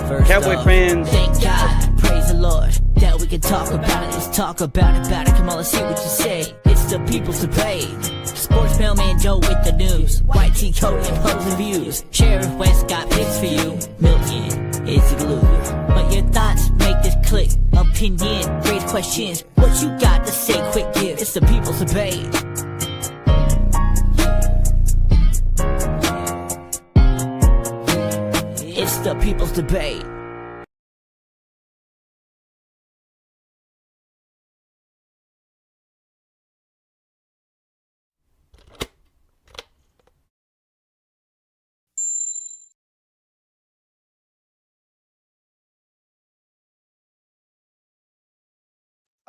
First Cowboy off, fans. thank God, praise the Lord, that we can talk about it. Let's talk about it. Come on, let's see what you say. It's the people's debate. Sports mailman Joe with the news. White T Cody and opposing views. Sheriff West got picks for you. Milton is the glue. But your thoughts make this click. Opinion, raise questions. What you got to say? Quick give. It's the people's debate. It's the people's debate.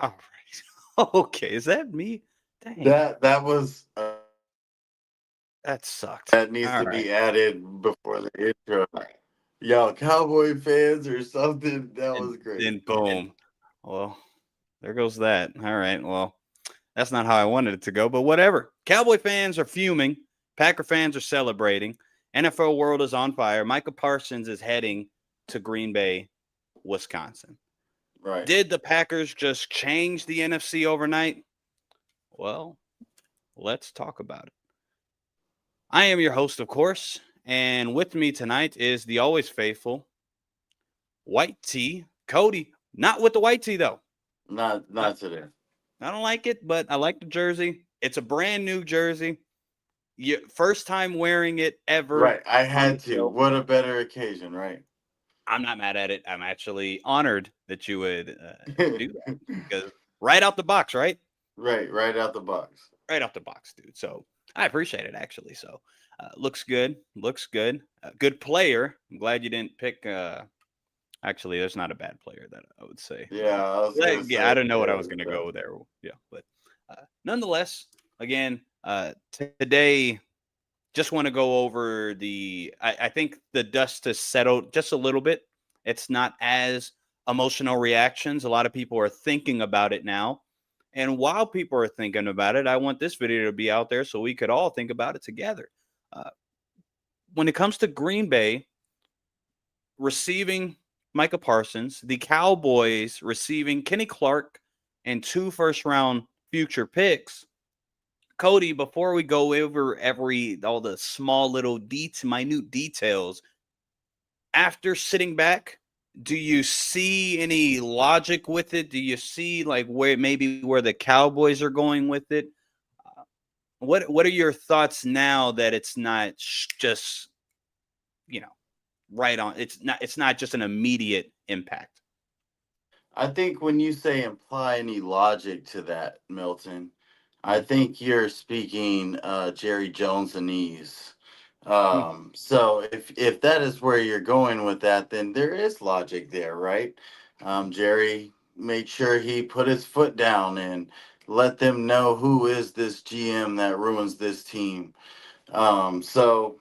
All right. Okay, is that me? Dang, That was that sucked. that needs All to right. be added before the intro. Y'all, Cowboy fans or something. That was great. Then boom. Well, there goes that. All right. Well, that's not how I wanted it to go, but whatever. Cowboy fans are fuming. Packer fans are celebrating. NFL world is on fire. Micah Parsons is heading to Green Bay, Wisconsin. Right. Did the Packers just change the NFC overnight? Well, let's talk about it. I am your host, of course, and with me tonight is the always faithful White Tee, Cody. Not with the white tee, though. Not today. I don't like it, but I like the jersey. It's a brand new jersey. First time wearing it ever. Right. I had to. What a better occasion, right? I'm not mad at it. I'm actually honored that you would do that. Because right out the box, right? Right out the box. Right out the box, dude. So I appreciate it, actually. So looks good. Looks good. Good player. I'm glad you didn't pick. Actually, there's not a bad player that I would say. Yeah, I don't know what I was going to go there. Yeah, but nonetheless, again, today, just want to go over I think the dust has settled just a little bit. It's not as emotional reactions. A lot of people are thinking about it now. And while people are thinking about it, I want this video to be out there so we could all think about it together. When it comes to Green Bay receiving Micah Parsons, the Cowboys receiving Kenny Clark and 2 first-round future picks. Cody, before we go over all the small little minute details, after sitting back, do you see any logic with it? Do you see like where the Cowboys are going with it? What are your thoughts now that it's not just, right on? It's not just an immediate impact. I think when you say imply any logic to that, Milton, I think you're speaking Jerry Jones-anese. So if that is where you're going with that, then there is logic there, right? Jerry made sure he put his foot down and let them know who is this GM that ruins this team. So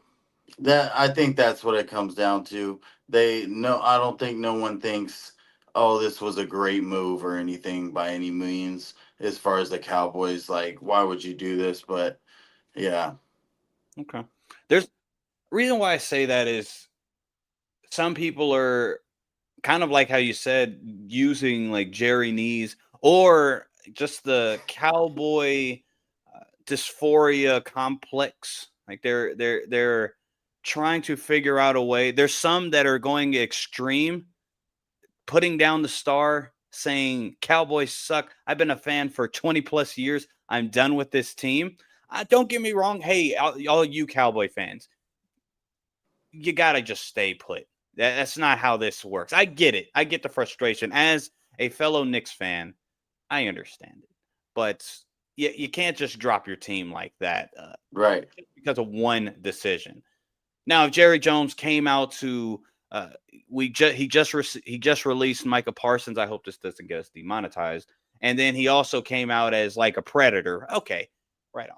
that I think that's what it comes down to. I don't think no one thinks, oh, this was a great move or anything by any means as far as the Cowboys. Like, why would you do this? But yeah. Okay. There's reason why I say that is some people are kind of like how you said, using like Jerry Knees or just the cowboy dysphoria complex. Like they're trying to figure out a way. There's some that are going extreme, putting down the star, saying Cowboys suck. I've been a fan for 20 plus years. I'm done with this team. Don't get me wrong. Hey, all you Cowboy fans, you got to just stay put. That's not how this works. I get it. I get the frustration. As a fellow Knicks fan, I understand it. But you can't just drop your team like that. Right. Because of one decision. Now, if Jerry Jones came out to he just released Micah Parsons. I hope this doesn't get us demonetized. And then he also came out as like a predator. Okay, right on.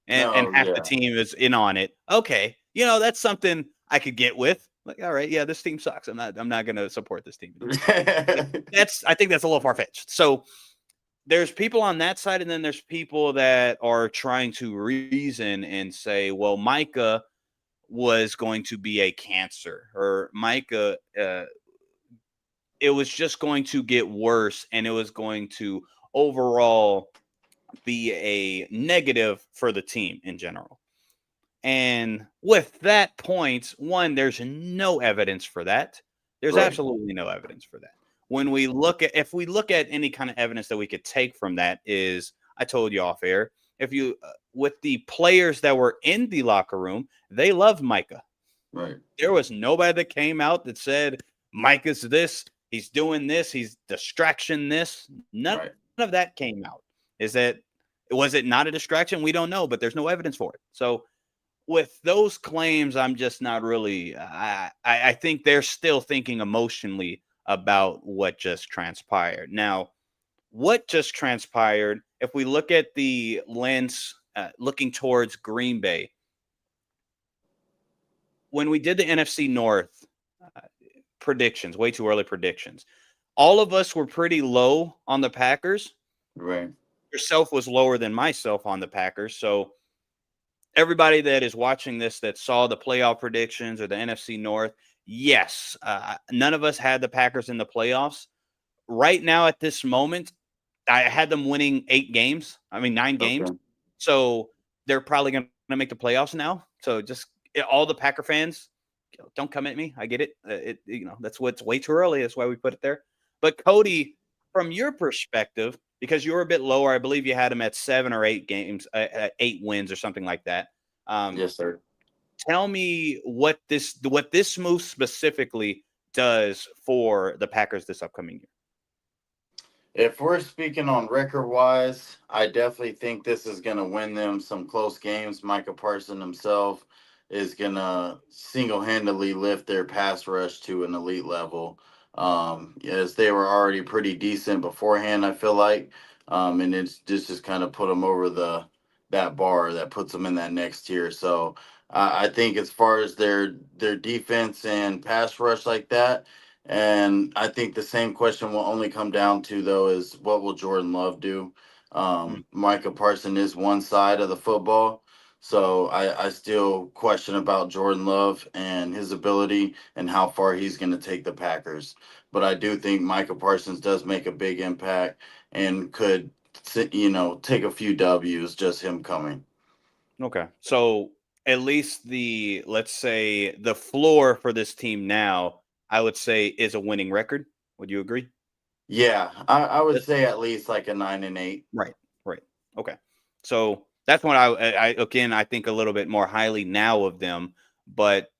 And half the team is in on it. Okay, that's something I could get with. Like, all right, yeah, this team sucks. I'm not going to support this team. I think that's a little far-fetched. So there's people on that side, and then there's people that are trying to reason and say, well, Micah was going to be a cancer, or Micah, it was just going to get worse, and it was going to overall be a negative for the team in general. And with that point, one, there's no evidence for that. There's Right. absolutely no evidence for that. When we look at, if we look at any kind of evidence that we could take from that, is I told you off air, if you with the players that were in the locker room, they love Micah. Right. There was nobody that came out that said Micah's this, he's doing this, he's distraction this. None Right. of that came out. Is that, was it not a distraction? We don't know, but there's no evidence for it. So with those claims, I'm just not really. I think they're still thinking emotionally about what just transpired. Now, what just transpired? If we look at the lens, looking towards Green Bay, when we did the NFC North predictions, way too early predictions, all of us were pretty low on the Packers. Right. Yourself was lower than myself on the Packers, so everybody that is watching this that saw the playoff predictions or the NFC North, yes, none of us had the Packers in the playoffs. Right now, at this moment, I had them winning 9 games. Okay. So they're probably going to make the playoffs now. So just all the Packer fans, don't come at me. I get it. That's what's way too early. That's why we put it there. But Cody, from your perspective, because you were a bit lower, I believe you had them at 7 or 8 games, 8 wins or something like that. Yes, sir. Tell me what this move specifically does for the Packers this upcoming year. If we're speaking on record wise, I definitely think this is going to win them some close games. Micah Parsons himself is going to single handedly lift their pass rush to an elite level. As they were already pretty decent beforehand, I feel like. And it's just kind of put them over that bar that puts them in that next tier. So I think as far as their defense and pass rush like that, and I think the same question will only come down to, though, is what will Jordan Love do? Micah Parsons is one side of the football. So I still question about Jordan Love and his ability and how far he's going to take the Packers. But I do think Micah Parsons does make a big impact and could, take a few W's, just him coming. Okay. So at least let's say the floor for this team now, I would say, is a winning record. Would you agree? Yeah, I would say at least like a 9-8. Right. Right. Okay. So that's what I think a little bit more highly now of them, but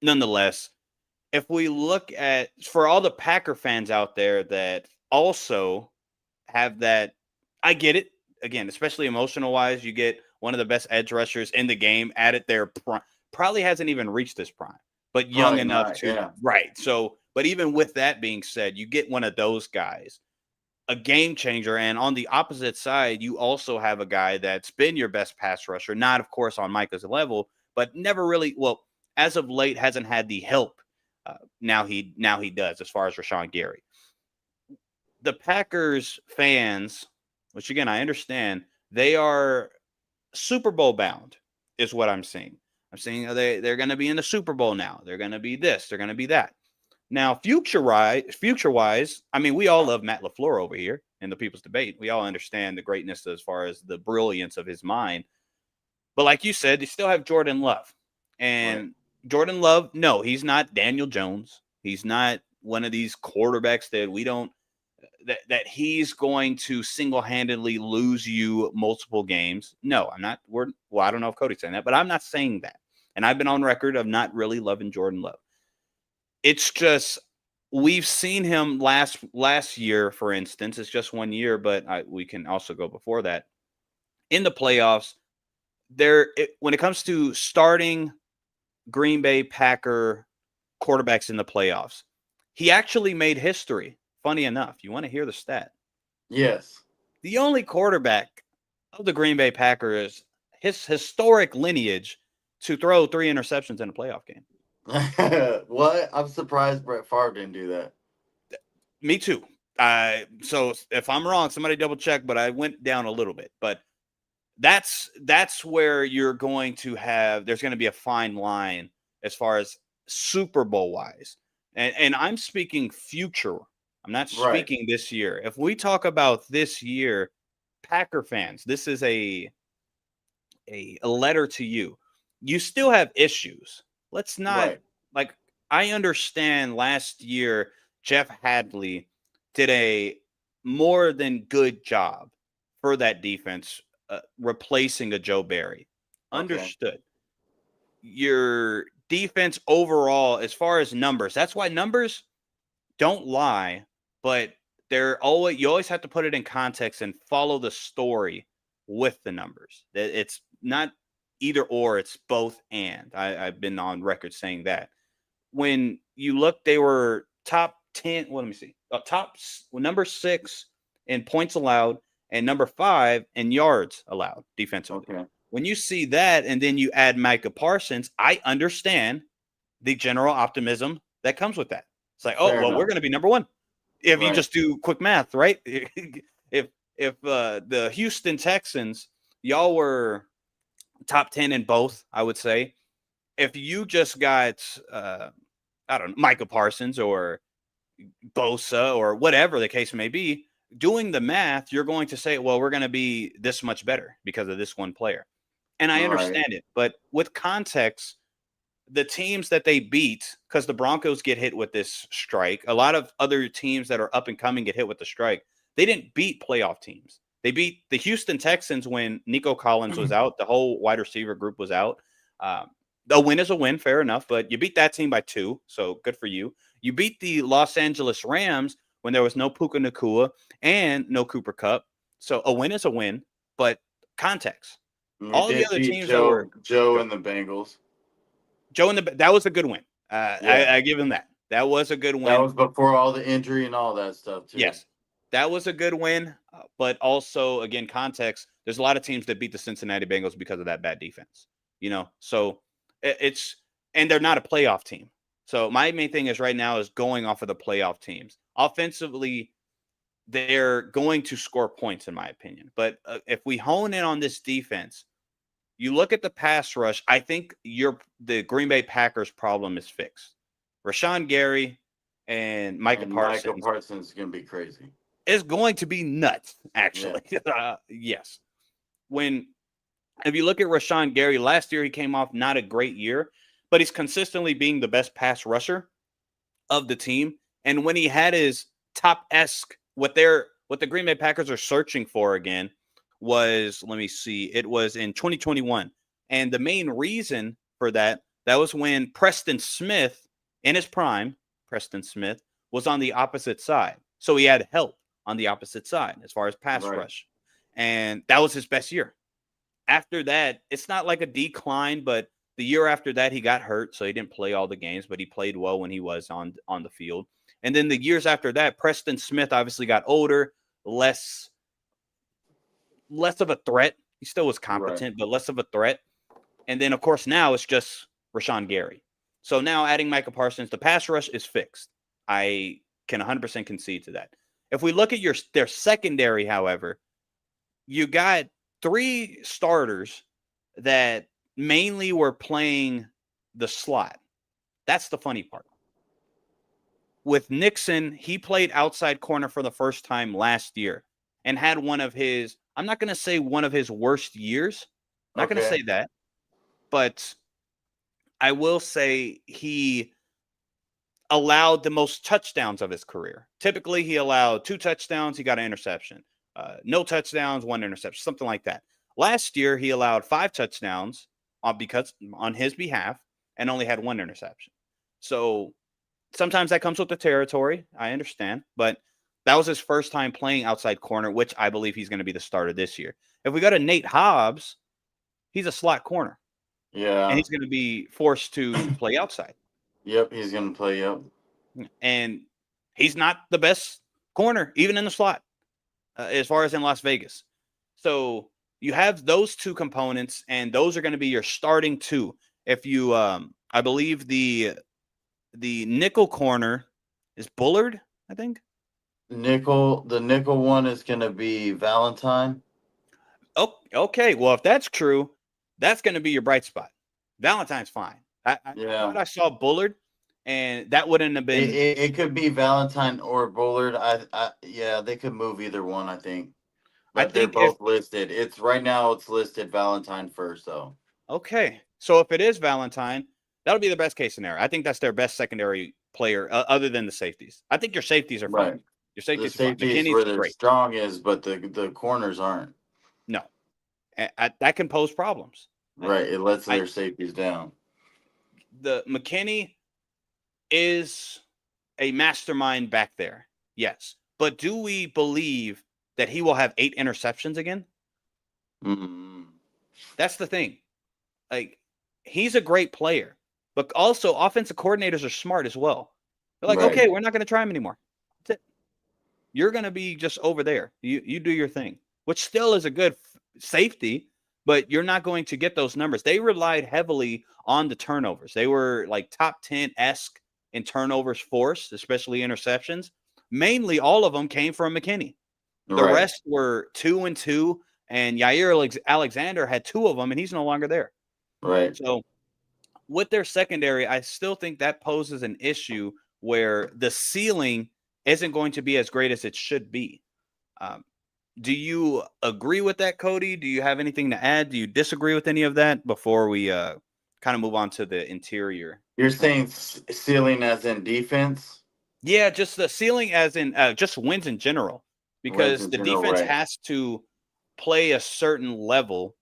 nonetheless, if we look at, for all the Packer fans out there that also have that, I get it. Again, especially emotional wise, you get one of the best edge rushers in the game at their prime. Probably hasn't even reached this prime, but young Probably enough not, to. yeah. Right. So, but even with that being said, you get one of those guys, a game changer. And on the opposite side, you also have a guy that's been your best pass rusher, not, of course, on Micah's level, but never really, well, as of late, hasn't had the help. Now he does, as far as Rashawn Gary. The Packers fans, which again, I understand, they are Super Bowl bound, is what I'm seeing. I'm seeing they're going to be in the Super Bowl now. They're going to be this. They're going to be that. Now, future-wise, I mean, we all love Matt LaFleur over here in the People's Debate. We all understand the greatness as far as the brilliance of his mind. But like you said, they still have Jordan Love. And Right. Jordan Love, no, he's not Daniel Jones. He's not one of these quarterbacks that we don't that he's going to single-handedly lose you multiple games. No, I'm not. I don't know if Cody's saying that, but I'm not saying that. And I've been on record of not really loving Jordan Love. It's just we've seen him last year, for instance. It's just 1 year, but we can also go before that. In the playoffs, when it comes to starting Green Bay Packer quarterbacks in the playoffs, he actually made history. Funny enough, you want to hear the stat? Yes. The only quarterback of the Green Bay Packers, his historic lineage, to throw 3 interceptions in a playoff game. What? I'm surprised Brett Favre didn't do that. Me too. So if I'm wrong, somebody double check, but I went down a little bit. But that's where you're going to have. There's going to be a fine line as far as Super Bowl wise, and I'm speaking future. I'm not Right. speaking this year. If we talk about this year, Packer fans, this is a letter to you. You still have issues. Let's not Right. like I understand last year Jeff Hadley did a more than good job for that defense replacing a Joe Barry. Okay. Understood. Your defense overall as far as numbers. That's why numbers don't lie, but they're always you always have to put it in context and follow the story with the numbers. It's not either or, it's both and. I've been on record saying that. When you look, they were top 10. Well, let me see. Number 6 in points allowed and number 5 in yards allowed defensively. Okay. When you see that and then you add Micah Parsons, I understand the general optimism that comes with that. It's like, oh, Fair well, we're enough. going to be number 1 if you Right. just do quick math, right? If the Houston Texans, y'all were top 10 in both, I would say. If you just got, I don't know, Micah Parsons or Bosa or whatever the case may be, doing the math, you're going to say, well, we're going to be this much better because of this one player. And I Right. understand it. But with context, the teams that they beat, because the Broncos get hit with this strike, a lot of other teams that are up and coming get hit with the strike. They didn't beat playoff teams. They beat the Houston Texans when Nico Collins was out. The whole wide receiver group was out. A win is a win, fair enough, but you beat that team by 2, so good for you. You beat the Los Angeles Rams when there was no Puka Nacua and no Cooper Kupp. So a win is a win, but context. We All the did other beat teams that were Joe and the Bengals. Joe that was a good win. Yeah. I give him that. That was a good That win. was before all the injury and all that stuff too. Yes, that was a good win. But also, again, context. There's a lot of teams that beat the Cincinnati Bengals because of that bad defense. So it's and they're not a playoff team. So my main thing is right now is going off of the playoff teams. Offensively, they're going to score points, in my opinion. But if we hone in on this defense, you look at the pass rush, I think the Green Bay Packers problem is fixed. Rashawn Gary and Micah And Micah Parsons Parsons is going to be crazy. is going to be nuts, actually. Yeah. Yes. If you look at Rashawn Gary, last year he came off not a great year, but he's consistently being the best pass rusher of the team. And when he had his top-esque, what the Green Bay Packers are searching for again was, let me see, it was in 2021. And the main reason for that was when Preston Smith, in his prime, Preston Smith, was on the opposite side. So he had help on the opposite side as far as pass rush. And that was his best year. After that, it's not like a decline, but the year after that, he got hurt, so he didn't play all the games, but he played well when he was on the field. And then the years after that, Preston Smith obviously got older, less of a threat. He still was competent, but less of a threat. And then, of course, now it's just Rashawn Gary. So now adding Micah Parsons, the pass rush is fixed. I can 100% concede to that. If we look at their secondary, however, you got 3 starters that mainly were playing the slot. That's the funny part. With Nixon, he played outside corner for the first time last year and had one of his, I'm not going to say one of his worst years. I'm not going to say that. But I will say he allowed the most touchdowns of his career. Typically, he allowed 2 touchdowns. He got an interception. No touchdowns, 1 interception, something like that. Last year, he allowed 5 touchdowns on his behalf and only had 1 interception. So sometimes that comes with the territory. I understand. But that was his first time playing outside corner, which I believe he's going to be the starter this year. If we go to Nate Hobbs, he's a slot corner. Yeah. And he's going to be forced to play outside. Yep, he's going to play up. And he's not the best corner, even in the slot, as far as in Las Vegas. So you have those 2 components, and those are going to be your starting 2. If you, I believe the nickel corner is Bullard, I think. The nickel one is going to be Valentine. Oh, okay. Well, if that's true, that's going to be your bright spot. Valentine's fine. I Yeah. thought I saw Bullard, and that wouldn't have It, been. it, it could be Valentine or Bullard. Yeah, they could move either one, I think. I But they're think if both listed. It's right now it's listed Valentine first though. okay, so if it is Valentine, that'll be the best case scenario. I think that's their best secondary player, other than the safeties. I think your safeties are fine. Right. Your The safeties are fine. safety is McKinney's where their great. strong is, but the corners aren't. No, that can pose problems. I, Right. It lets I their safeties down. the McKinney is a mastermind back there. Yes. But do we believe that he will have 8 interceptions again? Mm-hmm. That's the thing. Like, he's a great player, but also offensive coordinators are smart as well. They're like, Right. okay, we're not going to try him anymore. That's it. You're going to be just over there. You do your thing, which still is a good safety, but you're not going to get those numbers. They relied heavily on the turnovers. They were like top 10-esque in turnovers forced, especially interceptions. Mainly all of them came from McKinney. The Right. rest were 2-2, and Yair Alexander had 2 of them, and he's no longer there. Right. So with their secondary, I still think that poses an issue where the ceiling isn't going to be as great as it should be. Um, do you agree with that, Cody? Do you have anything to add? Do you disagree with any of that before we kind of move on to the interior? You're saying ceiling as in defense? Yeah, just the ceiling as in just wins in general, Wins because in the general, defense right. has to play a certain level,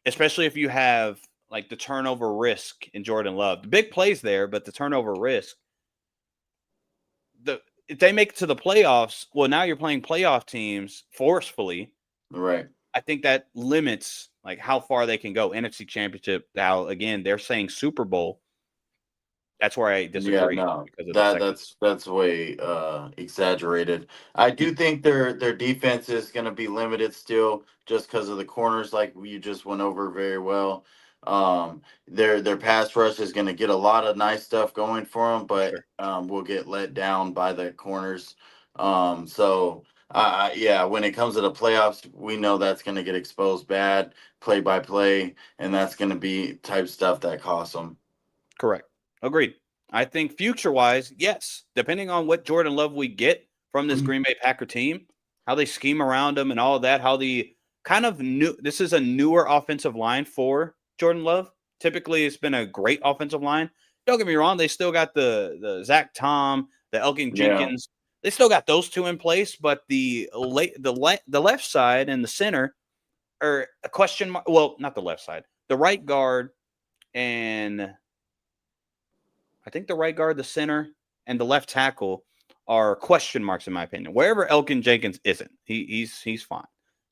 especially if you have like the turnover risk in Jordan Love. The big plays there, but the turnover risk, if they make it to the playoffs, well, now you're playing playoff teams forcefully. Right. I think that limits like how far they can go. NFC Championship. Now, again, they're saying Super Bowl. That's where I Yeah, disagree no. because of the That second. that's way exaggerated. I Hmm, do think their defense is going to be limited still just because of the corners like you just went over very well. Their pass rush is going to get a lot of nice stuff going for them, for but sure. will get let down by the corners. So yeah, when it comes to the playoffs, we know that's going to get exposed bad play by play, and that's going to be type stuff that costs them. Correct. Agreed. I think future wise, yes. Depending on what Jordan Love we get from this Green Bay Packer team, how they scheme around him and all of that, how the kind of new this is a newer offensive line for Jordan Love. Typically, it's been a great offensive line. Don't get me wrong, they still got the Zach Tom, the Elgin Yeah. Jenkins. They still got those 2 in place, but the left side and the center are a question mark. Well, not the left side, the right guard, and I think the right guard, the center, and the left tackle are question marks in my opinion. Wherever Elkin Jenkins isn't, he's fine.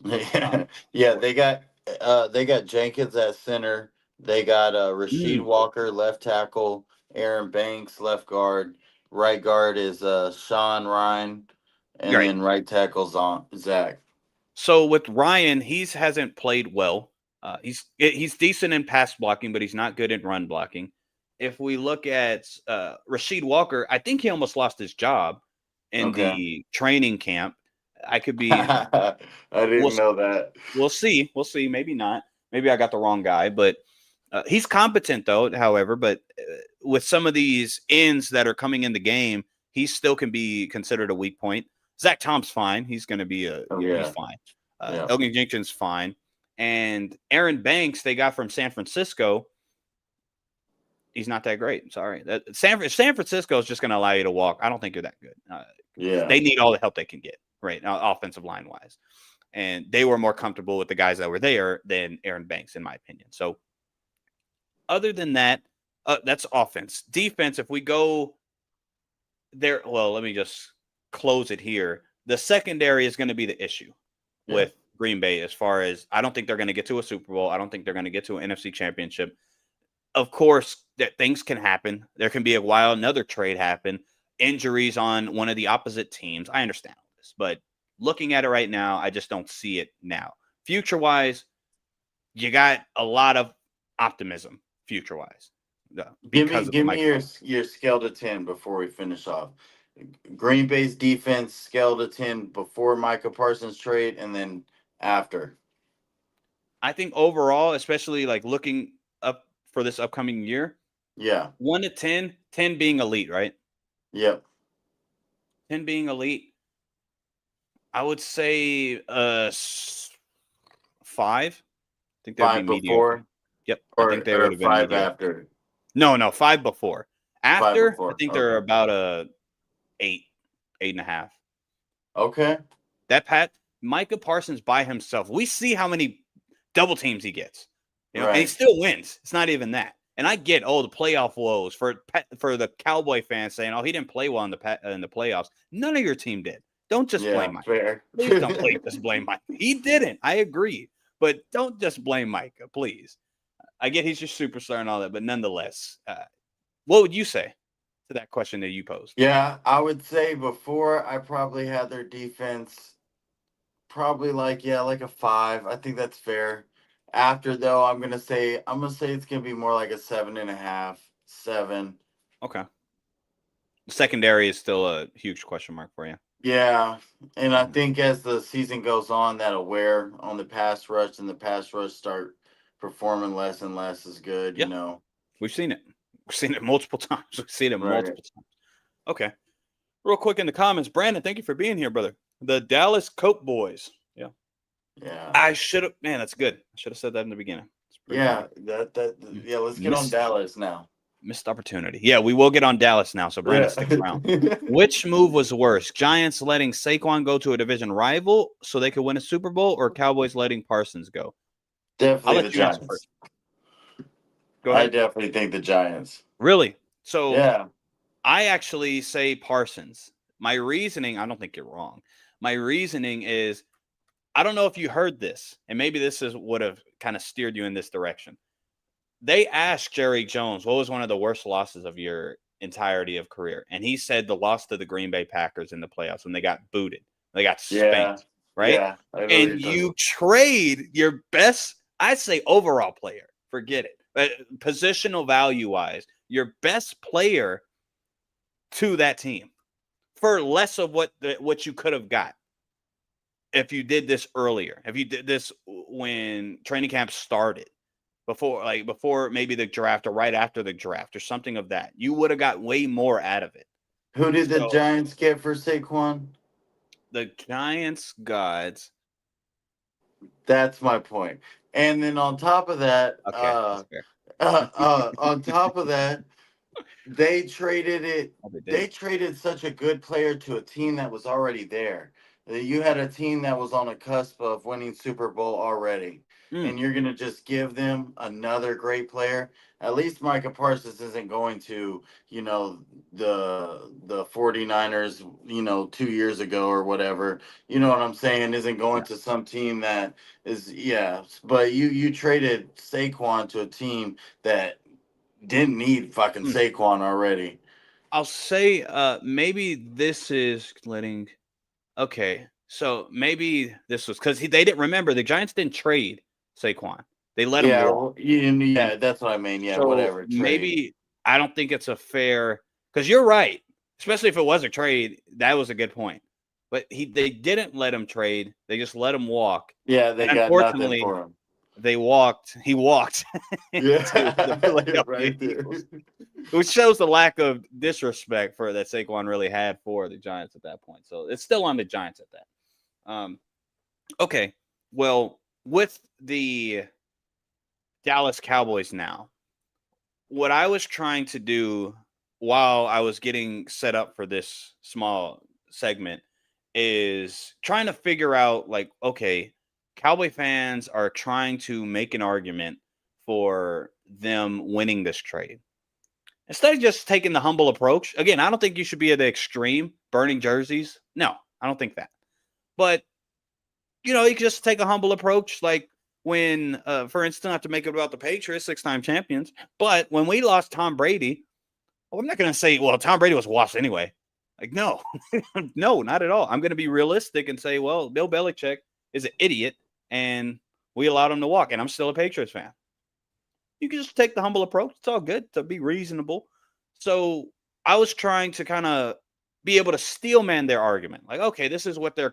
Um, Yeah, they got Jenkins at center. They got Rasheed mm, Walker left tackle, Aaron Banks left guard. Right guard is Sean Ryan, and right. then right tackle's on Zach. So with Ryan, he hasn't played well. He's decent in pass blocking, but he's not good in run blocking. If we look at Rasheed Walker, I think he almost lost his job in Okay. the training camp. I could be. I We'll didn't know that. we'll see. We'll see. Maybe not. Maybe I got the wrong guy, but he's competent though. However, but with some of these ends that are coming in the game, he still can be considered a weak point. Zach Tom's fine. He's going to be Oh he's yeah, fine. yeah. Elgin Jenkins fine, and Aaron Banks they got from San Francisco. He's not that great. Sorry, San Francisco is just going to allow you to walk. I don't think you're that good. Yeah. They need all the help they can get, right? Offensive line wise, and they were more comfortable with the guys that were there than Aaron Banks, in my opinion. So, other than that, that's offense. Defense, if we go there, well, let me just close it here. The secondary is going to be the issue Yeah. with Green Bay as far as I don't think they're going to get to a Super Bowl. I don't think they're going to get to an NFC championship. Of course, that things can happen. There can be a while another trade happen, injuries on one of the opposite teams. I understand all this, but looking at it right now, I just don't see it now. Future wise, you got a lot of optimism future wise because of the Give me Mike. your scale to 10 before we finish off. Green Bay's defense scale to 10 before Micah Parsons trade and then after. I think overall, especially like looking up for this upcoming year, Yeah. 1 to 10, 10 being elite, right? Yep. 10 being elite. I would say 5. I think they'd be 5 mediocre. before Yep. I think they would or have been 5 mediocre. after. No, 5 before. 5 After, I before. think they're Okay. about a 8, 8.5. Okay. That Micah Parsons by himself, we see how many double teams he gets, and he Right. still wins. It's not even that. And I get, the playoff woes for the Cowboy fans saying, he didn't play well in the playoffs. None of your team did. Don't just blame Yeah, Micah. fair. Please don't just blame Micah. He didn't. I agree, but don't just blame Micah, please. I get he's your superstar and all that, but nonetheless, what would you say to that question that you posed? Yeah, I would say before I probably had their defense probably like a 5. I think that's fair. After though, I'm gonna say it's gonna be more like a 7.5, 7. Okay. Secondary is still a huge question mark for you. Yeah, and I Mhm. think as the season goes on, that'll wear on the pass rush, and the pass rush start performing less and less is good. Yeah, we've seen it. We've seen it multiple times. We've seen it Right? multiple times. Okay. Real quick in the comments, Brandon, thank you for being here, brother. The Dallas Coke Boys. Yeah. Yeah, I should have, man, that's good. I should have said that in the beginning. It's pretty yeah. funny. Yeah. Let's get on Dallas now. Missed opportunity. Yeah, we will get on Dallas now, so Brandon, Yeah. stick around. Which move was worse? Giants letting Saquon go to a division rival so they could win a Super Bowl, or Cowboys letting Parsons go? I'll Definitely the let you answer Giants. first. Go I ahead. definitely think the Giants. Really? So Yeah. I actually say Parsons. My reasoning, I don't think you're wrong. My reasoning is, I don't know if you heard this, and maybe this would have kind of steered you in this direction. They asked Jerry Jones, what was one of the worst losses of your entirety of career? And he said the loss to the Green Bay Packers in the playoffs when they got booted. They got Yeah. spanked, right? Yeah. I know what And you're talking you about. trade your best, I'd say overall player, forget it, but positional value wise, your best player to that team for less of what you could have got if you did this earlier. If you did this when training camp started, before maybe the draft or right after the draft or something of that, you would have got way more out of it. Who did the So Giants get for Saquon? the Giants gods. That's my point. And then on top of that, Okay, that's fair. on top of that, they traded it. Oh, they They did. traded such a good player to a team that was already there. You had a team that was on a cusp of winning Super Bowl already, Mm, and you're gonna just give them another great player. At least Micah Parsons isn't going to, the 49ers, 2 years ago or whatever. You know what I'm saying? Isn't yeah. going to some team that is, yeah. But you traded Saquon to a team that didn't need fucking Mm. Saquon already. I'll say maybe this is letting. Okay, so maybe this was because they didn't remember the Giants didn't trade Saquon. They let him Yeah, walk. yeah, that's what I mean. Yeah, So whatever trade. maybe I don't think it's a fair, because you're right. Especially if it was a trade, that was a good point. But they didn't let him trade. They just let him walk. Yeah, And they got nothing unfortunately, for him. he walked into the Yeah, Philadelphia right there. Eagles, which shows the lack of disrespect for that Saquon really had for the Giants at that point. So it's still on the Giants at that. Okay. Well, with the Dallas Cowboys now, what I was trying to do while I was getting set up for this small segment is trying to figure out, like, okay, Cowboy fans are trying to make an argument for them winning this trade. Instead of just taking the humble approach, again, I don't think you should be at the extreme burning jerseys. No, I don't think that. But you can just take a humble approach, like when, for instance, not to make it about the Patriots, 6-time champions, but when we lost Tom Brady, well, I'm not going to say, well, Tom Brady was washed anyway. Like, no, no, not at all. I'm going to be realistic and say, well, Bill Belichick is an idiot, and we allowed him to walk, and I'm still a Patriots fan. You can just take the humble approach. It's all good to be reasonable. So I was trying to kind of be able to steelman their argument. Like, okay, this is where they're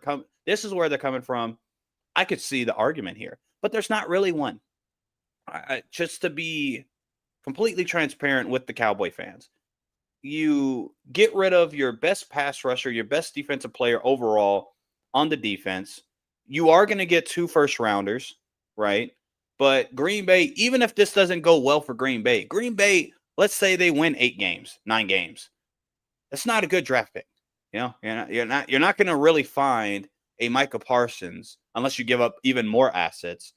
coming from. I could see the argument here. but there's not really one. Just to be completely transparent with the Cowboy fans, you get rid of your best pass rusher, your best defensive player overall on the defense. You are going to get 2 first rounders, right? But Green Bay, even if this doesn't go well for Green Bay, let's say they win 8 games, 9 games. That's not a good draft pick. You know, you're not going to really find a Micah Parsons unless you give up even more assets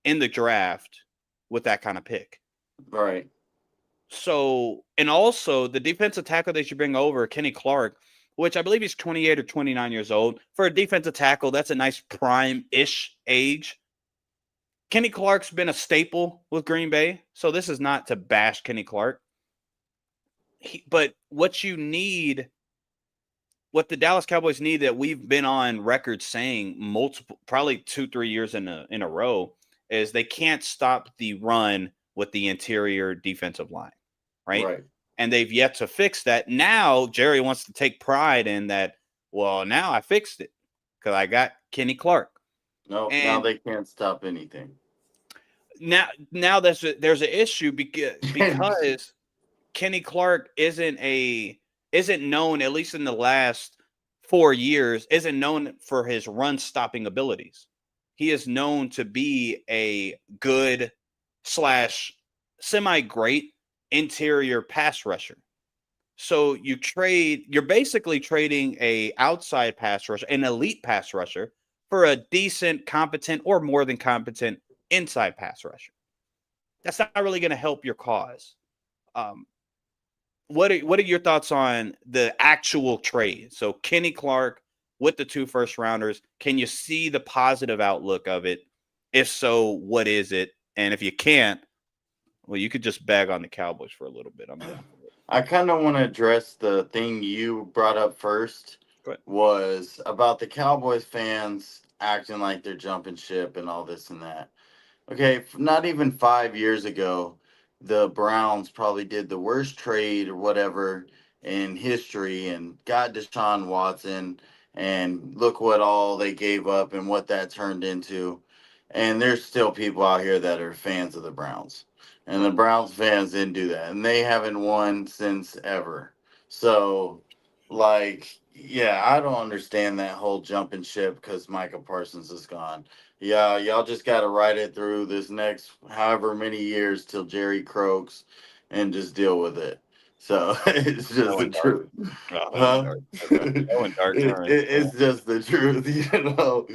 in the draft with that kind of pick. Right. So, and also the defensive tackle they should bring over, Kenny Clark, which I believe he's 28 or 29 years old. For a defensive tackle, that's a nice prime-ish age. Kenny Clark's been a staple with Green Bay, so this is not to bash Kenny Clark. But what you need, what the Dallas Cowboys need, that we've been on record saying multiple, probably 2-3 years in a row, is they can't stop the run with the interior defensive line, right? And they've yet to fix that. Now Jerry wants to take pride in that. Well, now I fixed it because I got Kenny Clark. No, now they can't stop anything. Now there's an issue because Kenny Clark isn't known, at least in the last 4 years, isn't known for his run stopping abilities. He is known to be a good / semi-great interior pass rusher. So you're basically trading a outside pass rusher, an elite pass rusher, for a decent, competent, or more than competent inside pass rusher. That's not really going to help your cause. What are your thoughts on the actual trade? So Kenny Clark with the 2 first rounders, can you see the positive outlook of it? If so, what is it? And if you can't, well, you could just bag on the Cowboys for a little bit. I kind of want to address the thing you brought up first, was about the Cowboys fans acting like they're jumping ship and all this and that. Okay, not even 5 years ago, the Browns probably did the worst trade or whatever in history and got Deshaun Watson, and look what all they gave up and what that turned into. And there's still people out here that are fans of the Browns. And the Browns fans didn't do that. And they haven't won since ever. So, like, yeah, I don't understand that whole jumping ship because Micah Parsons is gone. Yeah, y'all just got to ride it through this next however many years till Jerry croaks and just deal with it. So it's just the truth. It's just the truth, you know.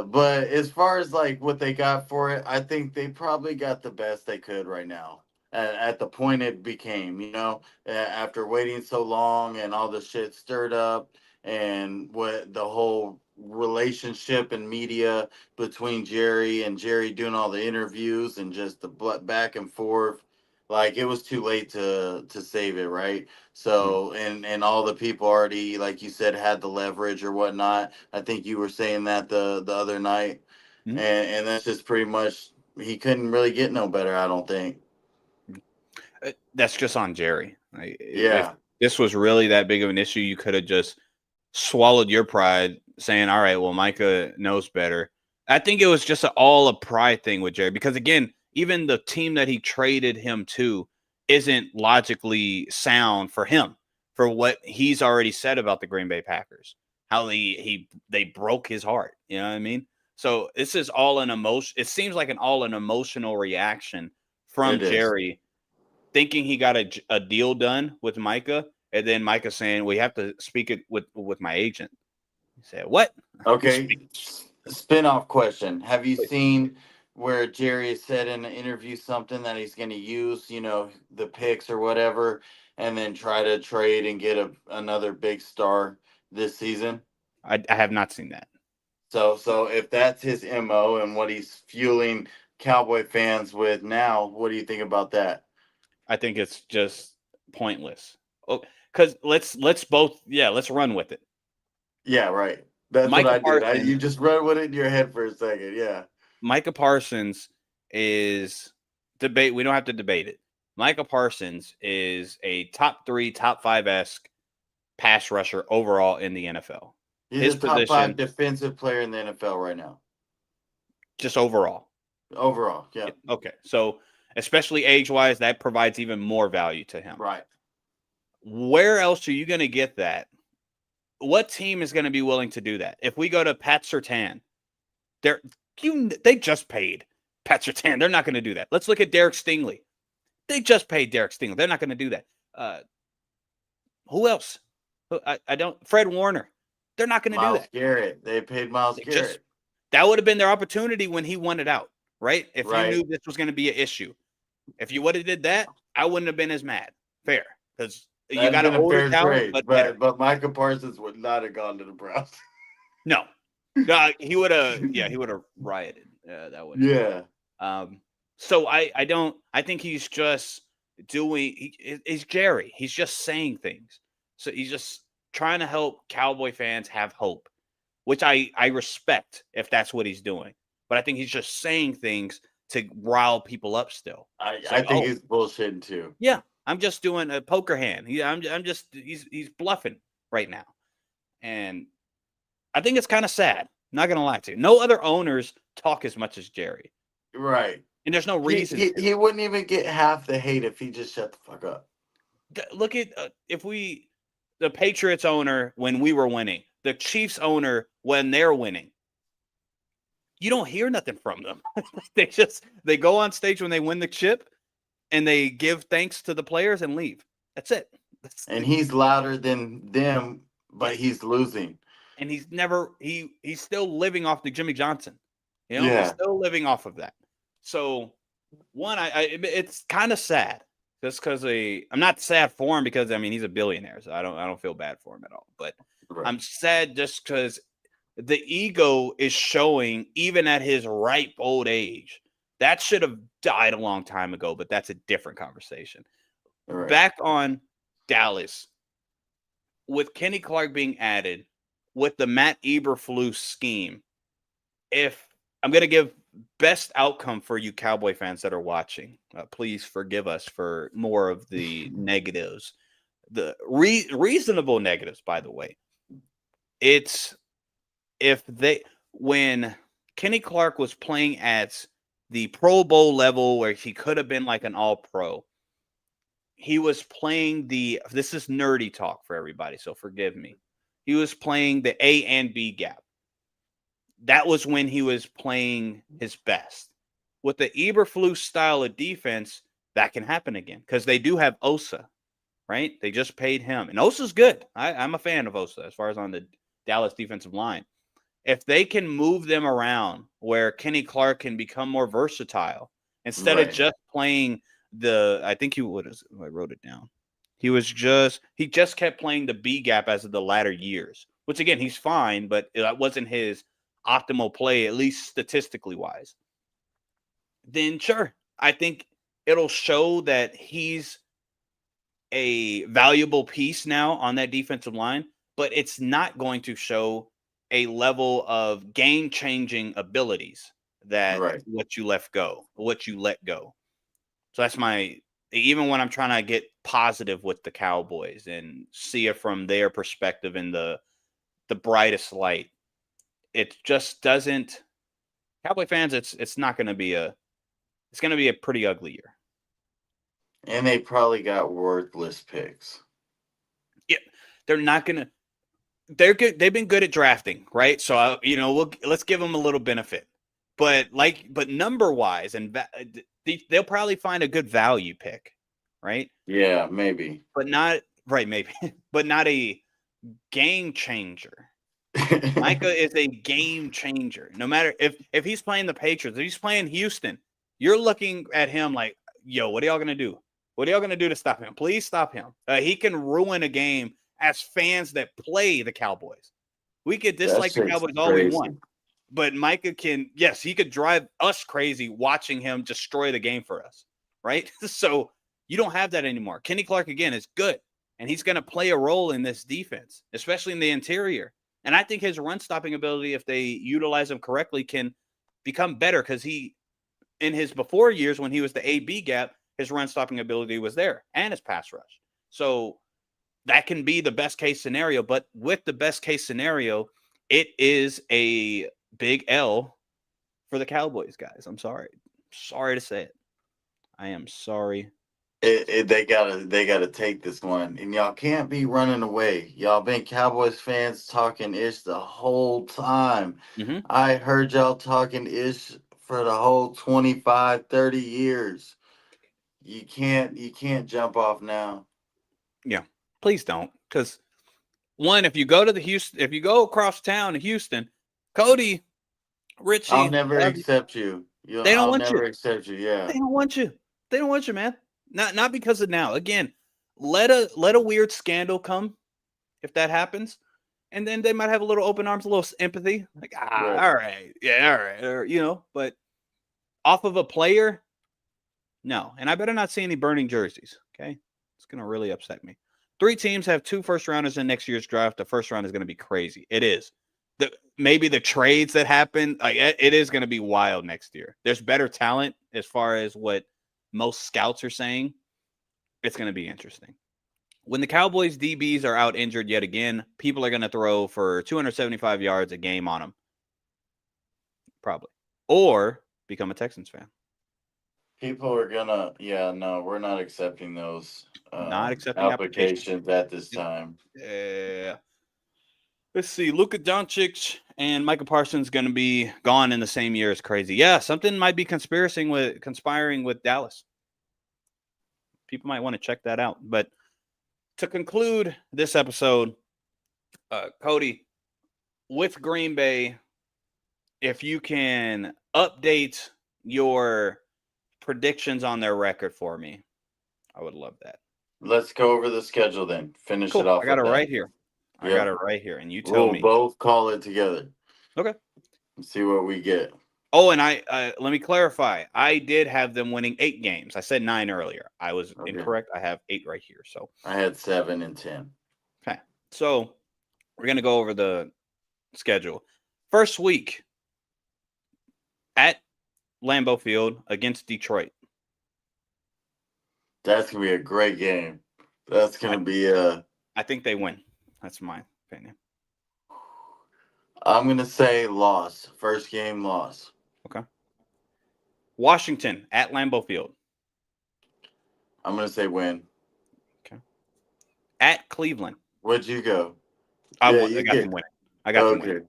But as far as like what they got for it, I think they probably got the best they could right now. At the point it became, you know, after waiting so long and all the shit stirred up, and what the whole relationship and media between Jerry and Jerry doing all the interviews and just the back and forth, like it was too late to save it, right? So and all the people already, like you said, had the leverage or whatnot. I think you were saying that the other night, and that's just pretty much, he couldn't really get no better, I don't think. That's just on Jerry. Yeah. If this was really that big of an issue, you could have just swallowed your pride, saying, "All right, well, Micah knows better." I think it was just all a pride thing with Jerry, because again, even the team that he traded him to isn't logically sound for him, for what he's already said about the Green Bay Packers, how they broke his heart. You know what I mean? So this is all an emotion. It seems like an emotional reaction from Jerry, thinking he got a deal done with Micah, and then Micah saying, "We have to speak it with my agent." He said, "What?" Okay. Spin-off question. Have you seen where Jerry said in an interview something that he's going to use, you know, the picks or whatever, and then try to trade and get another big star this season? I have not seen that. So if that's his MO and what he's fueling Cowboy fans with now, what do you think about that? I think it's just pointless. Oh, because let's run with it. Yeah, right. That's Micah what I did. You just run with it in your head for a second. Yeah. Micah Parsons is debate. We don't have to debate it. Micah Parsons is a top 3, top 5-esque pass rusher overall in the NFL. He's a top 5 defensive player in the NFL right now. Just overall. Overall, yeah. Okay. So especially age-wise, that provides even more value to him. Right. Where else are you going to get that? What team is going to be willing to do that? If we go to Pat Surtain, they just paid Pat Surtain. They're not going to do that. Let's look at Derek Stingley. They just paid Derek Stingley. They're not going to do that. Who else? I don't. Fred Warner. They're not going to do that. Garrett. They paid Miles Garrett. That would have been their opportunity when he wanted out, right? If Right. you knew this was going to be an issue. If you would have did that, I wouldn't have been as mad. Fair. Because you got an older talent, but Micah Parsons would not have gone to the Browns. No, he would have. Yeah, he would have rioted. That would. Yeah. So I think he's just doing. He's Jerry. He's just saying things. So he's just trying to help Cowboy fans have hope, which I respect if that's what he's doing. But I think he's just saying things to rile people up still. I think he's bullshitting too. Yeah. I'm just doing a poker hand. He's bluffing right now. And I think it's kind of sad. Not going to lie to you. No other owners talk as much as Jerry. Right. And there's no reason. He wouldn't even get half the hate if he just shut the fuck up. Look at the Patriots owner when we were winning, the Chiefs owner when they're winning. You don't hear nothing from them. They go on stage when they win the chip and they give thanks to the players and leave. That's it. And he's louder than them, but he's losing. And he's still living off the Jimmy Johnson. You know, Yeah. He's still living off of that. So it's kind of sad just because I'm not sad for him because he's a billionaire, so I don't feel bad for him at all. But right. I'm sad just because the ego is showing even at his ripe old age. That should have died a long time ago, but that's a different conversation. Right. Back on Dallas, with Kenny Clark being added, with the Matt Eberflus scheme, if I'm going to give best outcome for you Cowboy fans that are watching, please forgive us for more of the negatives, the reasonable negatives, by the way. It's when Kenny Clark was playing at the Pro Bowl level where he could have been like an all-pro, he was playing this is nerdy talk for everybody, so forgive me. He was playing the A and B gap. That was when he was playing his best. With the Eberflus style of defense, that can happen again because they do have Osa, right? They just paid him. And Osa's good. I'm a fan of Osa as far as on the Dallas defensive line. If they can move them around where Kenny Clark can become more versatile instead of just playing I wrote it down. He just kept playing the B gap as of the latter years, which again, he's fine, but it wasn't his optimal play, at least statistically wise. Then sure, I think it'll show that he's a valuable piece now on that defensive line, but it's not going to show a level of game-changing abilities that what you let go. So that's even when I'm trying to get positive with the Cowboys and see it from their perspective in the brightest light, it just doesn't. Cowboy fans, it's going to be a pretty ugly year. And they probably got worthless picks. Yeah, they're not going to. They're good. They've been good at drafting, right? So let's give them a little benefit. But number wise, and they'll probably find a good value pick, right? Yeah, maybe. But not maybe, but not a game changer. Micah is a game changer. No matter if he's playing the Patriots, if he's playing Houston, you're looking at him like, yo, what are y'all gonna do? What are y'all gonna do to stop him? Please stop him. He can ruin a game as fans that play the Cowboys. We could dislike the Cowboys all we want. But Micah he could drive us crazy watching him destroy the game for us, right? So you don't have that anymore. Kenny Clark, again, is good, and he's going to play a role in this defense, especially in the interior. And I think his run-stopping ability, if they utilize him correctly, can become better because in his before years when he was the A-B gap, his run-stopping ability was there and his pass rush. So that can be the best-case scenario, but with the best-case scenario, it is a big L for the Cowboys, guys. I'm sorry. Sorry to say it. I am sorry. They gotta take this one, and y'all can't be running away. Y'all been Cowboys fans talking ish the whole time. Hmm. I heard y'all talking ish for the whole 25, 30 years. You can't jump off now. Yeah, please don't. Because one, if you go across town to Houston, Cody, I'll Richie, never love you. accept you. They don't I'll want never you. accept you. They Yeah. don't want you. They don't want you, man. Not because of now. Again, let a weird scandal come if that happens, and then they might have a little open arms, a little empathy. Like, Right. all right, yeah, all right, or. But off of a player, no. And I better not see any burning jerseys. Okay, it's gonna really upset me. 3 teams have 2 first rounders in next year's draft. The first round is gonna be crazy. It is. Maybe the trades that happen, like it is going to be wild next year. There's better talent as far as what most scouts are saying. It's going to be interesting. When the Cowboys DBs are out injured yet again, people are going to throw for 275 yards a game on them. Probably. Or become a Texans fan. People are gonna. Yeah. No, we're not accepting those Not accepting applications. applications at this time. Yeah. Let's see. Luka Doncic and Michael Parsons going to be gone in the same year is crazy. Yeah, something might be conspiring with Dallas. People might want to check that out. But to conclude this episode, Cody, with Green Bay, if you can update your predictions on their record for me, I would love that. Let's go over the schedule then. Finish it Cool. off I got with it that. right here. I got it right here. And you tell We'll me. both call it together Okay. and see what we get. Oh, and I let me clarify. I did have them winning 8 games. I said 9 earlier. I was incorrect. I have 8 right here. So I had 7 and 10. okay. So we're gonna go over the schedule. First week at Lambeau Field against Detroit. That's gonna be a great game. That's gonna be I think they win. That's my opinion. I'm gonna say loss. First game loss. Okay. Washington at Lambeau Field. I'm gonna say win. Okay. At Cleveland. Where'd you go? I got them winning. I got them winning. Okay.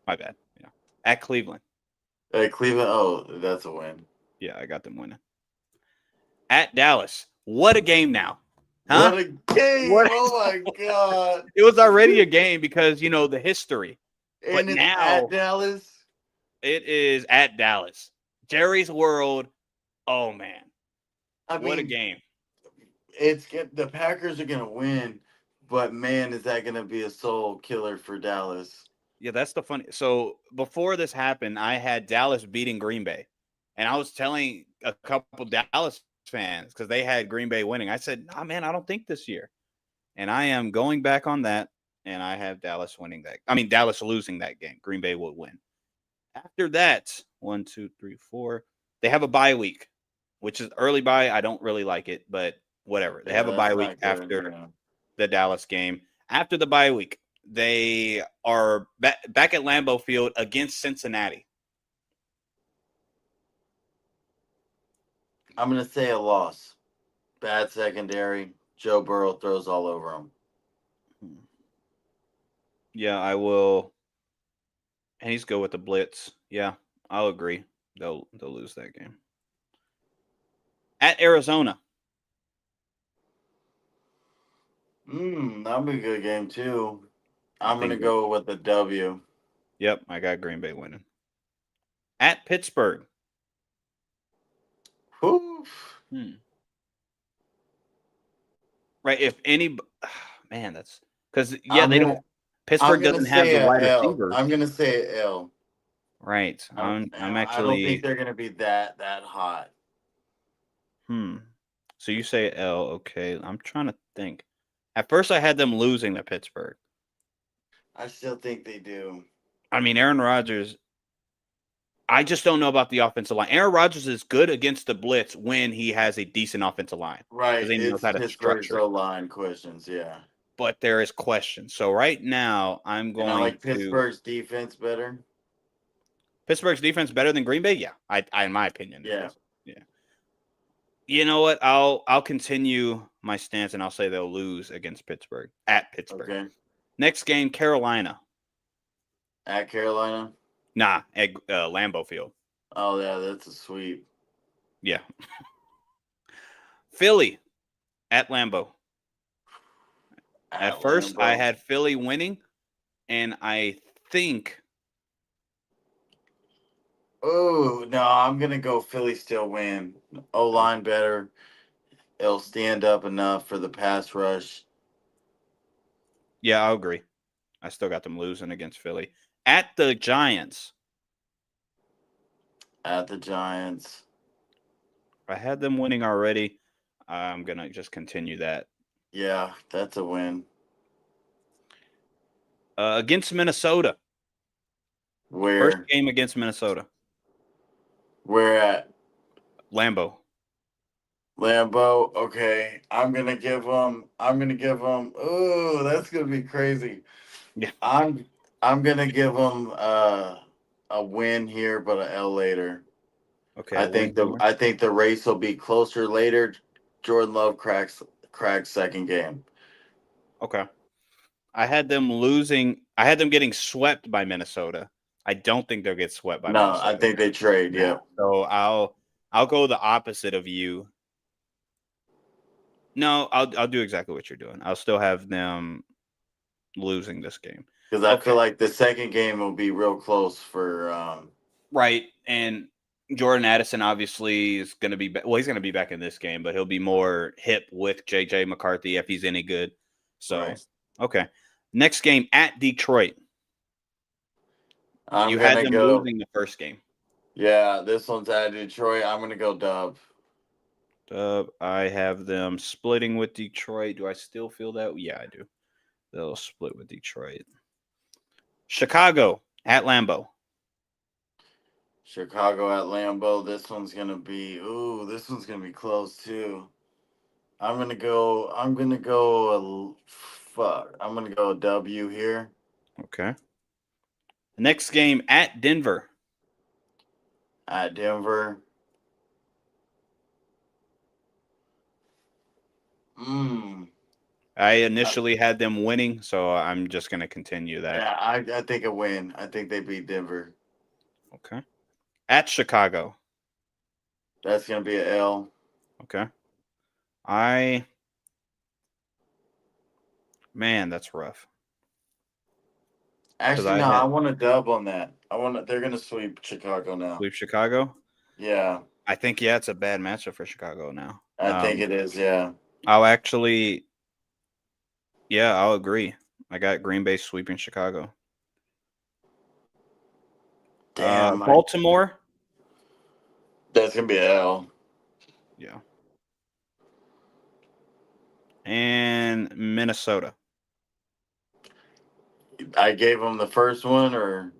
My bad. Yeah. At Cleveland. Cleveland. Oh, that's a win. Yeah, I got them winning. At Dallas. What a game now. Huh? What a game! Oh my god! It was already a game because the history. And But it's now at Dallas. it is at Dallas. Jerry's World. Oh man. What a game. The Packers are gonna win, but man, is that gonna be a soul killer for Dallas. Yeah, that's the funny. So before this happened, I had Dallas beating Green Bay. And I was telling a couple Dallas fans because they had Green Bay winning. I said, "Nah, man, I don't think this year." And I am going back on that, and I have Dallas winning that. I mean, Dallas losing that game. Green Bay will win. After that, 1, 2, 3, 4. They have a bye week, which is early bye. I don't really like it, but whatever. They have a bye week after the Dallas game. After the bye week, they are back at Lambeau Field against Cincinnati. I'm gonna say a loss. Bad secondary. Joe Burrow throws all over him. Yeah, I will. And he's good with the blitz. Yeah, I'll agree. They'll lose that game. At Arizona. That'll be a good game too. I'm gonna go with the W. Yep, I got Green Bay winning. At Pittsburgh. Oof. Right, if any man, that's because they don't. Pittsburgh doesn't have the wide receivers. I'm gonna say L. Right, I'm actually. I don't think they're gonna be that hot. So you say L? Okay, I'm trying to think. At first, I had them losing to Pittsburgh. I still think they do. I mean, Aaron Rodgers. I just don't know about the offensive line. Aaron Rodgers is good against the blitz when he has a decent offensive line. Right. Because he knows how to Pittsburgh's structure. O-line questions, yeah. But there is questions. So right now, I'm going I like Pittsburgh's defense better. Pittsburgh's defense better than Green Bay? Yeah, I in my opinion, it Yeah. is. Yeah. You know what? I'll continue my stance and I'll say they'll lose against Pittsburgh at Pittsburgh. Okay. Next game, Carolina. At Carolina. Nah, at Lambeau Field. Oh yeah, that's a sweep. Yeah. Philly at Lambeau. At first, I Lambeau. had Philly winning, and I think. Oh no, I'm gonna go Philly still win. O line better. It'll stand up enough for the pass rush. Yeah, I'll agree. I still got them losing against Philly. At the Giants. At the Giants. I had them winning already. I'm going to just continue that. Yeah, that's a win. Against Minnesota. Where? First game against Minnesota. Where at? Lambeau. Lambeau. Okay, I'm gonna give them. Oh, that's gonna be crazy. Yeah. I'm gonna give them a win here, but an L later. Okay. I think the race will be closer later. Jordan Love cracks second game. Okay. I had them losing. I had them getting swept by Minnesota. I don't think they'll get swept by Minnesota. I think they trade. Yeah. So I'll go the opposite of you. No, I'll do exactly what you're doing. I'll still have them losing this game Because I feel like the second game will be real close for. Right, and Jordan Addison obviously is going to be he's going to be back in this game, but he'll be more hip with JJ McCarthy if he's any good. So, Okay. Next game at Detroit. You had them losing the first game. Yeah, this one's at Detroit. I'm going to go Dub. I have them splitting with Detroit. Do I still feel that? Yeah, I do. They'll split with Detroit. Chicago at Lambeau. Chicago at Lambeau. This one's gonna be close too. I'm gonna go a W here. Okay. Next game at Denver. At Denver. I initially had them winning, so I'm just gonna continue that. Yeah, I think a win. I think they beat Denver. Okay. At Chicago. That's gonna be an L. Okay. Man, that's rough. Actually, no, I want a dub on that. They're gonna sweep Chicago now. Sweep Chicago? Yeah. I think it's a bad matchup for Chicago now. I think it is, yeah. I'll agree. I got Green Bay sweeping Chicago. Damn. Baltimore. That's gonna be an L. Yeah. And Minnesota. I gave them the first one, or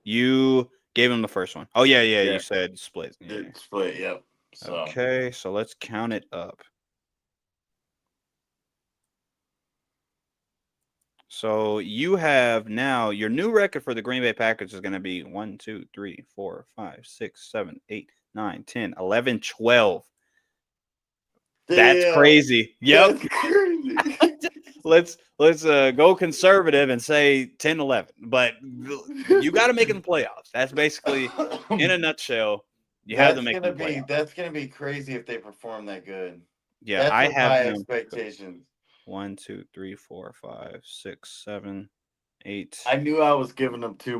you gave them the first one. Oh yeah. You said split. Yeah. Split. Yep. So. Okay, so let's count it up. So you have now your new record for the Green Bay Packers is going to be 1, 2, 3, 4, 5, 6, 7, 8, 9, 10, 11, 12. That's crazy. Yep. That's crazy. let's go conservative and say 10, 11. But you got to make it in the playoffs. That's basically, in a nutshell, you have to make it in the playoffs. That's going to be crazy if they perform that good. Yeah, that's I have high expectations. 1, 2, 3, 4, 5, 6, 7, 8. I knew I was giving them too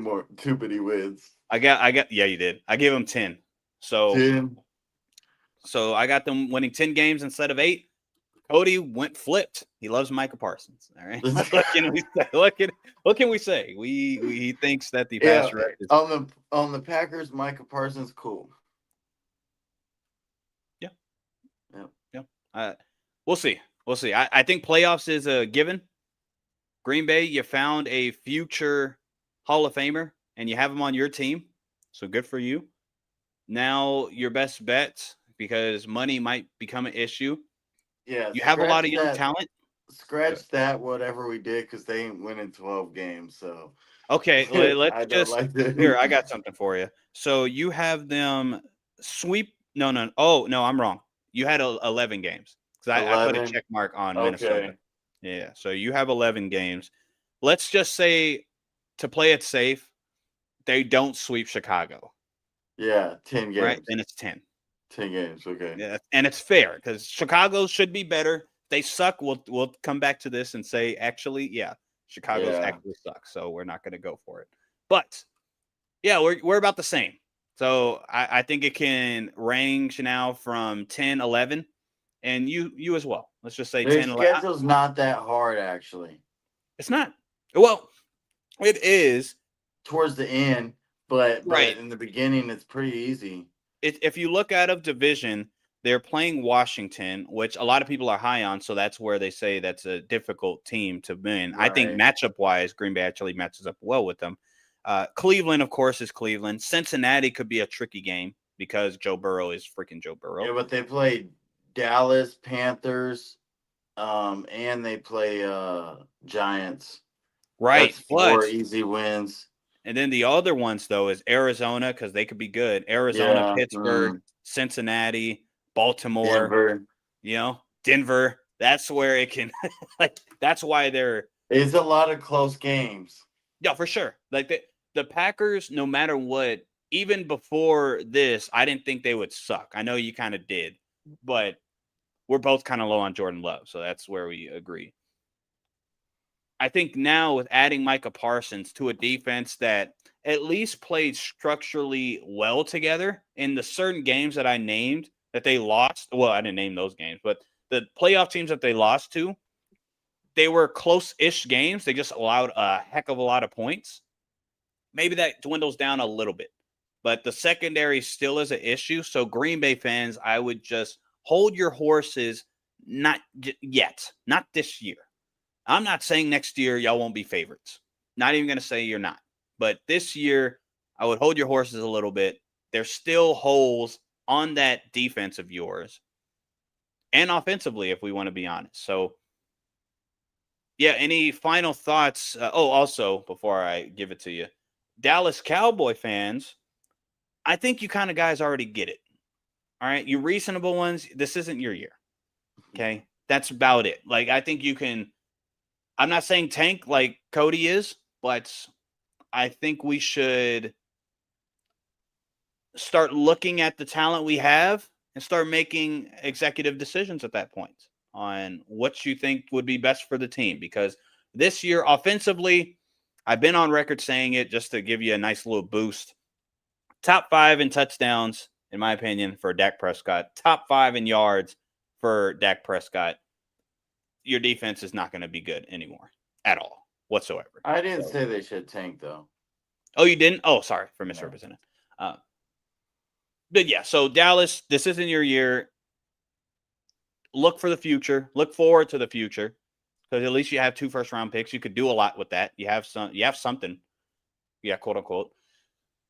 many wins. Yeah, you did. I gave them 10. So 10. So I got them winning 10 games instead of 8. Cody went flipped. He loves Micah Parsons. All right. What can we say? What can we say? He thinks that the pass rush is on the Packers. Micah Parsons, cool. Yeah. We'll see. I think playoffs is a given. Green Bay, you found a future Hall of Famer, and you have him on your team. So good for you. Now your best bets, because money might become an issue. Yeah, you have a lot of young talent. scratch that, whatever we did, because they ain't winning 12 games. So Okay, let's I don't just like here. I that. got something for you. So you have them sweep. No, no. Oh no, I'm wrong. You had 11 games because I put a 11. check mark on Minnesota. Okay. Yeah. So you have 11 games. Let's just say to play it safe, they don't sweep Chicago, Yeah, 10 right? games. Then it's 10. 10 games. Okay. Yeah, and it's fair because Chicago should be better. They suck. We'll come back to this and say actually, yeah, Chicago's Yeah. actually sucks. So we're not going to go for it. But yeah, we're about the same. So I think it can range now from 10, 11, and you as well. Let's just say Their 10, 11. schedule's not that hard, actually, It's not. Well, it is. towards the end, but Right. in the beginning, it's pretty easy. If you look out of division, they're playing Washington, which a lot of people are high on. So that's where they say that's a difficult team to win. I think Right. matchup wise, Green Bay actually matches up well with them. Cleveland, of course, is Cleveland. Cincinnati could be a tricky game because Joe Burrow is freaking Joe Burrow. Yeah, but they play Dallas, Panthers, and they play Giants. Right. That's But, 4 easy wins. and then the other ones, though, is Arizona because they could be good. Arizona, Yeah. Pittsburgh, Cincinnati, Baltimore, Denver. Denver. That's where it can, like, that's why they're, It's a lot of close games. yeah, for sure. Like the Packers, no matter what, even before this, I didn't think they would suck. I know you kind of did, but we're both kind of low on Jordan Love, so that's where we agree. I think now with adding Micah Parsons to a defense that at least played structurally well together in the certain games that I named that they lost. Well, I didn't name those games, but the playoff teams that they lost to, they were close-ish games. They just allowed a heck of a lot of points. Maybe that dwindles down a little bit, but the secondary still is an issue. So Green Bay fans, I would just hold your horses, not yet, not this year. I'm not saying next year y'all won't be favorites. Not even going to say you're not. But this year, I would hold your horses a little bit. There's still holes on that defense of yours and offensively, if we want to be honest. So, yeah, any final thoughts? Also, before I give it to you, Dallas Cowboy fans, I think you kind of guys already get it. All right. You reasonable ones, this isn't your year. Okay. That's about it. Like, I think you can. I'm not saying tank like Cody is, but I think we should start looking at the talent we have and start making executive decisions at that point on what you think would be best for the team. Because this year, offensively, I've been on record saying it just to give you a nice little boost. Top 5 in touchdowns, in my opinion, for Dak Prescott. Top 5 in yards for Dak Prescott. Your defense is not going to be good anymore at all whatsoever. I didn't say they should tank, though. Oh, you didn't? Oh, sorry for misrepresenting. But yeah, so Dallas, this isn't your year. Look for the future. Look forward to the future, because at least you have 2 first-round picks. You could do a lot with that. You have something. Yeah, quote unquote.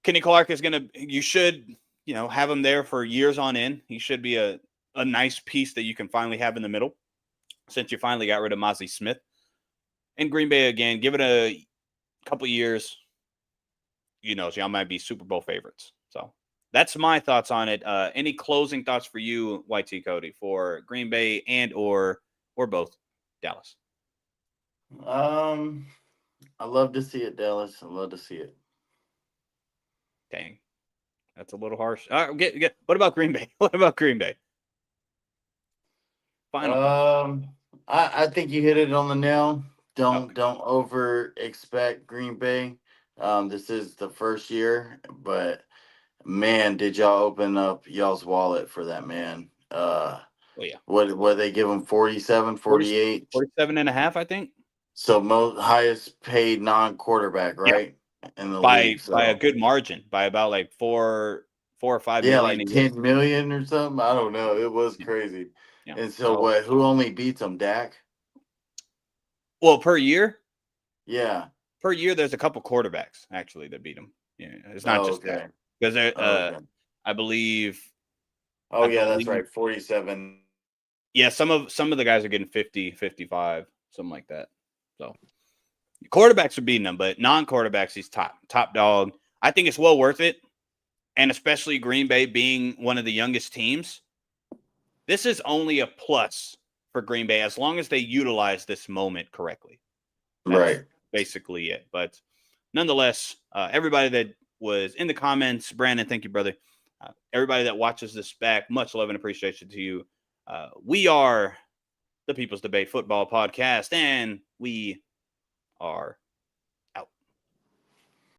Kenny Clark is gonna. You should, have him there for years on end. He should be a nice piece that you can finally have in the middle, since you finally got rid of Mozzie Smith. And Green Bay again, give it a couple years. So y'all might be Super Bowl favorites. So that's my thoughts on it. Any closing thoughts for you, YT Cody, for Green Bay and or both Dallas? I love to see it, Dallas. I love to see it. Dang, that's a little harsh. What about Green Bay? What about Green Bay? Final thought. I think you hit it on the nail. Okay. Don't over expect Green Bay. This is the first year, but man, did y'all open up y'all's wallet for that man? Oh yeah. What they give him 47, 48? 47 and a half, I think. So most highest paid non-quarterback, Yeah. right? In the By league. So a good margin, by about like 4 or 5 yeah, million like a year. 10 million or something. I don't know. It was crazy. Yeah. And so what? Who only beats him? Dak? Well, per year, Yeah. there's a couple quarterbacks actually that beat him. Yeah, it's not just okay. that, because Okay. I believe. Oh yeah, that's right. 47 Yeah, some of the guys are getting 50, 55, something like that. So quarterbacks are beating them, but non-quarterbacks, he's top dog. I think it's well worth it. And especially Green Bay being one of the youngest teams, this is only a plus for Green Bay as long as they utilize this moment correctly. That's Right. basically it. But nonetheless, everybody that was in the comments, Brandon, thank you, brother. Everybody that watches this back, much love and appreciation to you. We are the People's Debate Football Podcast, and we are